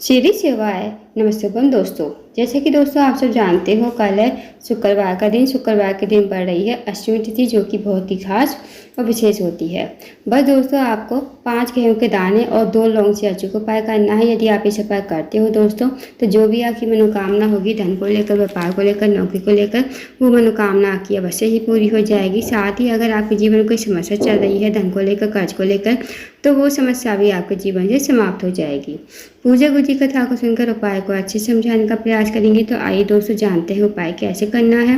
श्री शिवाय नमस्ते दोस्तों। जैसे कि दोस्तों आप सब जानते हो, कल है शुक्रवार का दिन। शुक्रवार के दिन पड़ रही है अष्टमी तिथि, जो कि बहुत ही खास और विशेष होती है। बस दोस्तों, आपको 5 गेहूं के दाने और 2 लौंग से अचूक उपाय करना है। यदि आप इस उपाय करते हो दोस्तों, तो जो भी आपकी मनोकामना होगी, धन को लेकर, व्यापार को लेकर, नौकरी को लेकर, वो मनोकामना आपकी अवश्य ही पूरी हो जाएगी। साथ ही अगर आपके जीवन में कोई समस्या चल रही है, धन को लेकर, कर्ज को लेकर, तो वो समस्या भी आपके जीवन से समाप्त हो जाएगी। पूजा गुरु जी कथा को सुनकर उपाय को अच्छे से समझाने का प्रयास करेंगे। तो आइए दोस्तों, जानते हैं उपाय कैसे करना है।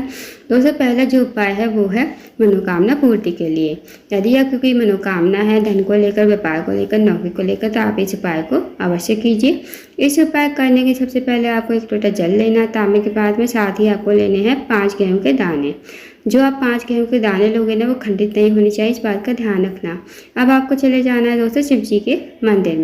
दोस्तों, पहला जो उपाय है वो है मनोकामना पूर्ति के लिए। यदि आपकी कोई मनोकामना है, धन को लेकर, व्यापार को लेकर, नौकरी को लेकर, तो आप इस उपाय को अवश्य कीजिए। इस उपाय करने के सबसे पहले आपको एक लोटा जल लेना है तांबे के पात्र में। साथ ही आपको लेने हैं 5 गेहूं के दाने। जो आप 5 गेहूं के दाने लोगे ना, वो खंडित नहीं होनी चाहिए, इस बात का ध्यान रखना। अब आपको चले जाना है दोस्तों शिव जी के मंदिर में।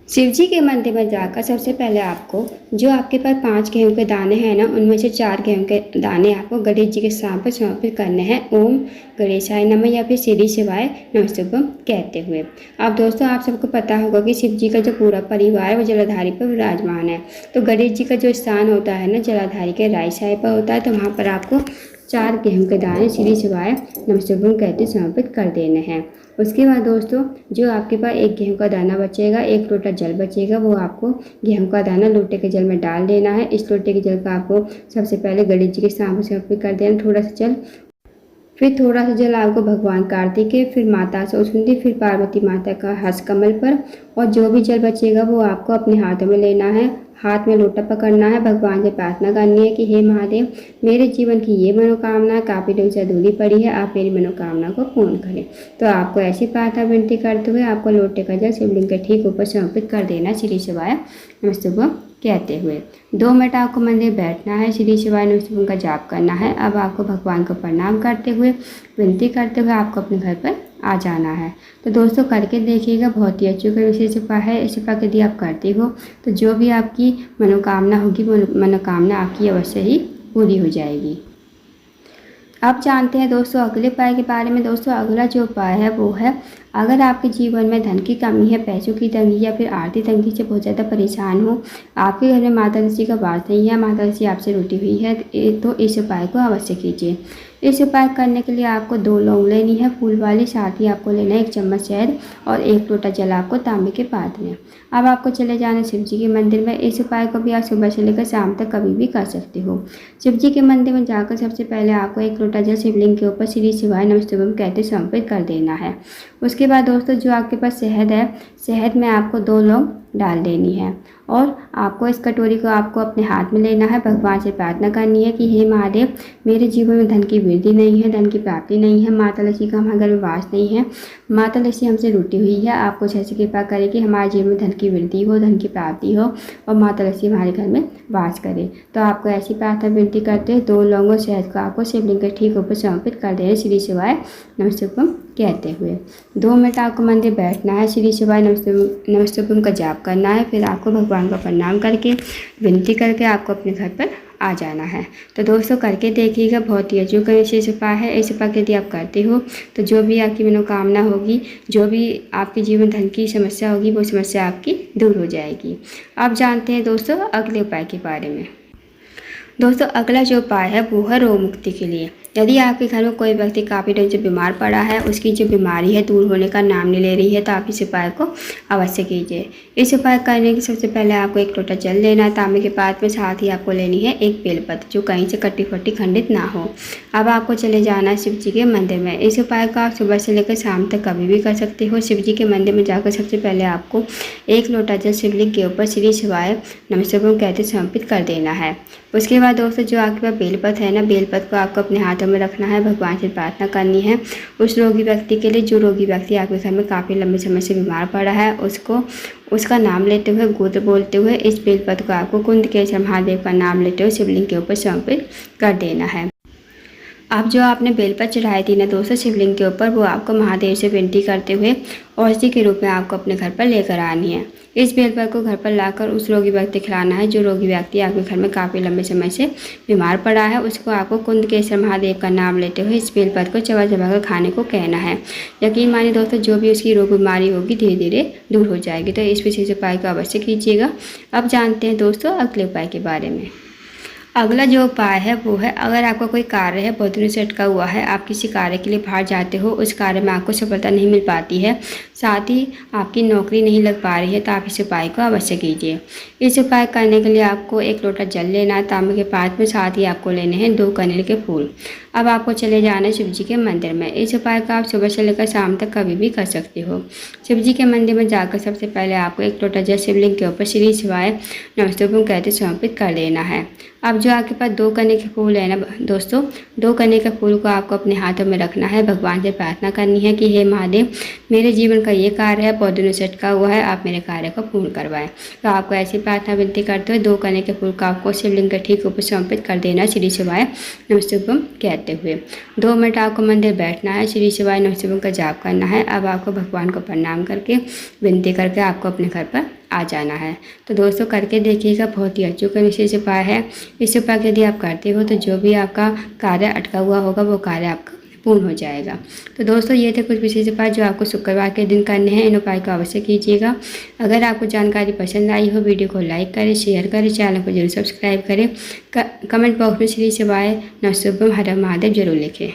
शिव जी के मंदिर में जाकर सबसे पहले आपको जो आपके पास 5 गेहूं के दाने हैं ना, उनमें से 4 गेहूं के दाने आपको गणेश जी के सामने समर्पित करने हैं। ओम गणेशाय नमः या फिर श्री शिवाय नमस्तुभ्यम कहते हुए। अब दोस्तों, आप सबको पता होगा कि शिव जी का जो पूरा परिवार है वो जलाधारी पर विराजमान है। तो गणेश जी का जो स्थान होता है ना, जलाधारी के राइट साइड पर होता है। तो वहाँ पर आपको 4 गेहूं के दाने श्री शिवाय नमस्तुभ्यम कहते समर्पित कर देने हैं। उसके बाद दोस्तों, जो आपके पास 1 गेहूं का दाना बचेगा, 1 लोटा जल बचेगा, वो आपको गेहूं का दाना लोटे के जल में डाल देना है। इस लोटे के जल का आपको सबसे पहले गणेश जी के सामने समर्पित कर देना, थोड़ा सा जल। फिर थोड़ा सा जल आपको भगवान कार्तिकेय, फिर माता सरस्वती, फिर पार्वती माता का हस्त कमल पर। और जो भी जल बचेगा वो आपको अपने हाथों में लेना है। हाथ में लोटा पकड़ना है, भगवान से प्रार्थना करनी है कि हे महादेव, मेरे जीवन की ये मनोकामना काफ़ी दिन से अधूरी पड़ी है, आप मेरी मनोकामना को पूर्ण करें। तो आपको ऐसी प्रार्थना विनती करते हुए आपको लोटे का जल शिवलिंग के ठीक ऊपर समर्पित कर देना, श्री शिवाय नमस्तुभ्यम कहते हुए। 2 मिनट आपको मंदिर बैठना है, श्री शिवाय नमस्तुभ्यम का जाप करना है। अब आपको भगवान को प्रणाम करते हुए, विनती करते हुए आपको अपने घर पर आ जाना है। तो दोस्तों, करके देखिएगा, बहुत ही अच्छी विशेष उपाय है। इस उपाय यदि आप करते हो तो जो भी आपकी मनोकामना होगी, वो मनोकामना आपकी अवश्य ही पूरी हो जाएगी। अब जानते हैं दोस्तों अगले उपाय के बारे में। दोस्तों, अगला जो उपाय है वो है, अगर आपके जीवन में धन की कमी है, पैसों की तंगी या फिर आर्थिक तंगी से बहुत ज़्यादा परेशान हो, आपके घर में माता ऋषि का वास नहीं है, माता ऋषि आपसे रूठी हुई है, तो इस उपाय को अवश्य कीजिए। इस उपाय करने के लिए आपको 2 लौंग लेनी है फूल वाली। साथ ही आपको लेना है 1 चम्मच शहद और 1 लोटा जल आपको तांबे के पात्र में। अब आपको चले जाना शिव जी के मंदिर में। इस उपाय को भी आप सुबह से लेकर शाम तक कभी भी कर सकते हो। शिव जी के मंदिर में जाकर सबसे पहले आपको 1 लोटा जल शिवलिंग के ऊपर श्री शिवाय नमस्तुभ्यम कहते समर्पित कर देना है। उसके बाद दोस्तों, जो आपके पास शहद है, शहद में आपको 2 लौंग डाल देनी है और आपको इस कटोरी को आपको अपने हाथ में लेना है। भगवान से प्रार्थना करनी है कि हे महादेव, मेरे जीवन में धन की वृद्धि नहीं है, धन की प्राप्ति नहीं है, माता लक्ष्मी का हमारे घर में वास नहीं है, माता लक्ष्मी हमसे रूठी हुई है। आप कुछ ऐसी कृपा करें कि हमारे जीवन में धन की वृद्धि हो, धन की प्राप्ति हो और माता लक्ष्मी हमारे घर में वास करे। तो आपको ऐसी प्रार्थना विनती करते हैं। 2 लौंग और शहद को आपको शिवलिंग के ठीक ऊपर समर्पित कर देना, श्री शिवाय नमस्तुभ्यम कहते हुए। 2 मिनट आपको मंदिर बैठना है, श्री शिवाय नमस्तुभ्यम का जाप करना है। फिर आपको भगवान का प्रणाम करके, विनती करके आपको अपने घर पर आ जाना है। तो दोस्तों, करके देखिएगा, बहुत ही अचूक विशेष उपाय है। इस उपाय यदि आप करते हो तो जो भी आपकी मनोकामना होगी, जो भी आपके जीवन धन की समस्या होगी, वो समस्या आपकी दूर हो जाएगी। अब जानते हैं दोस्तों अगले उपाय के बारे में। दोस्तों, अगला जो उपाय है वो है रोग मुक्ति के लिए। यदि आपके घर में कोई व्यक्ति काफ़ी दिन से बीमार पड़ा है, उसकी जो बीमारी है दूर होने का नाम नहीं ले रही है, तो आप इस उपाय को अवश्य कीजिए। इस उपाय करने के सबसे पहले आपको 1 लोटा जल लेना है तांबे के पात्र में। साथ ही आपको लेनी है 1 बेलपत्र, जो कहीं से कटी फटी खंडित ना हो। अब आपको चले जाना है शिव जी के मंदिर में। इस उपाय को आप सुबह से लेकर शाम तक कभी भी कर सकते हो। शिव जी के मंदिर में जाकर सबसे पहले आपको 1 लोटा जल शिवलिंग के ऊपर श्री शिवाय नमस्तुभ्यम कहते समर्पित कर देना है। उसके बाद दोस्तों, जो आपके पास बेलपत्र है ना, बेलपत्र को आपको अपने हाथों में रखना है, भगवान से प्रार्थना करनी है उस रोगी व्यक्ति के लिए, जो रोगी व्यक्ति आपके घर में काफ़ी लंबे समय से बीमार पड़ा है। उसका नाम लेते हुए, गोत्र बोलते हुए, इस बेलपत्र को आपको कुंदकेश्वर महादेव का नाम लेते हुए शिवलिंग के ऊपर समर्पित कर देना है। अब जो आपने बेलपत्र चढ़ाई थी ना दोस्तों शिवलिंग के ऊपर, वो आपको महादेव से विनती करते हुए औषधि के रूप में आपको अपने घर पर लेकर आनी है। इस बेलपत्र को घर पर लाकर उस रोगी व्यक्ति को खिलाना है जो रोगी व्यक्ति आपके घर में काफ़ी लंबे समय से बीमार पड़ा है। उसको आपको कुंदकेश्वर महादेव का नाम लेते हुए इस बेलपत्र को चबा चबा कर खाने को कहना है। यकीन मानिए दोस्तों, जो भी उसकी रोग बीमारी होगी धीरे धीरे दूर हो जाएगी। तो इस विशेष उपाय को अवश्य कीजिएगा। अब जानते हैं दोस्तों अगले उपाय के बारे में। अगला जो उपाय है वो है, अगर आपका कोई कार्य है बहुत दिनों से अटका हुआ है, आप किसी कार्य के लिए बाहर जाते हो, उस कार्य में आपको सफलता नहीं मिल पाती है, साथ ही आपकी नौकरी नहीं लग पा रही है, तो आप इस उपाय को अवश्य कीजिए। इस उपाय करने के लिए आपको 1 लोटा जल लेना है तांबे के पात्र में, साथ ही आपको लेने हैं 2 कनेर के फूल। अब आपको चले जाना है शिव जी के मंदिर में। इस उपाय का आप सुबह से लेकर शाम तक कभी भी कर सकते हो। शिव जी के मंदिर में जाकर सबसे पहले आपको 1 लोटा जल शिवलिंग के ऊपर श्री शिवाय नमस्तुभ्यं कहते समर्पित कर देना है। अब जो आपके पास 2 कनेर के फूल है ना दोस्तों, 2 कनेर के फूल को आपको अपने हाथों में रखना है। भगवान से प्रार्थना करनी है कि हे महादेव, मेरे जीवन का ये कार्य है, बहुत दिनों से अटका हुआ है, आप मेरे कार्य को पूर्ण करवाएं। तो आपको ऐसी प्रार्थना विनती करते हुए 2 कनेर के फूल को आपको शिवलिंग के ठीक ऊपर समर्पित कर देना, श्री शिवाय नमस्तुभ्यं कहते हुए। 2 मिनट आपको मंदिर बैठना है, श्री शिवाय नमस्तुभ्यं का जाप करना है। अब आपको भगवान को प्रणाम करके विनती करके आपको अपने घर पर आ जाना है। तो दोस्तों करके देखिएगा, बहुत ही अचूक विशेष उपाय है। इस उपाय को यदि आप करते हो तो जो भी आपका कार्य अटका हुआ होगा वो कार्य आपका पूर्ण हो जाएगा। तो दोस्तों ये थे कुछ विशेष उपाय जो आपको शुक्रवार के दिन करने हैं। इन उपाय को अवश्य कीजिएगा। अगर आपको जानकारी पसंद आई हो, वीडियो को लाइक करें, शेयर करें, चैनल को जरूर सब्सक्राइब करें। कमेंट बॉक्स में श्री शिवाय नमस्तुभ्यं हर हर महादेव जरूर लिखें।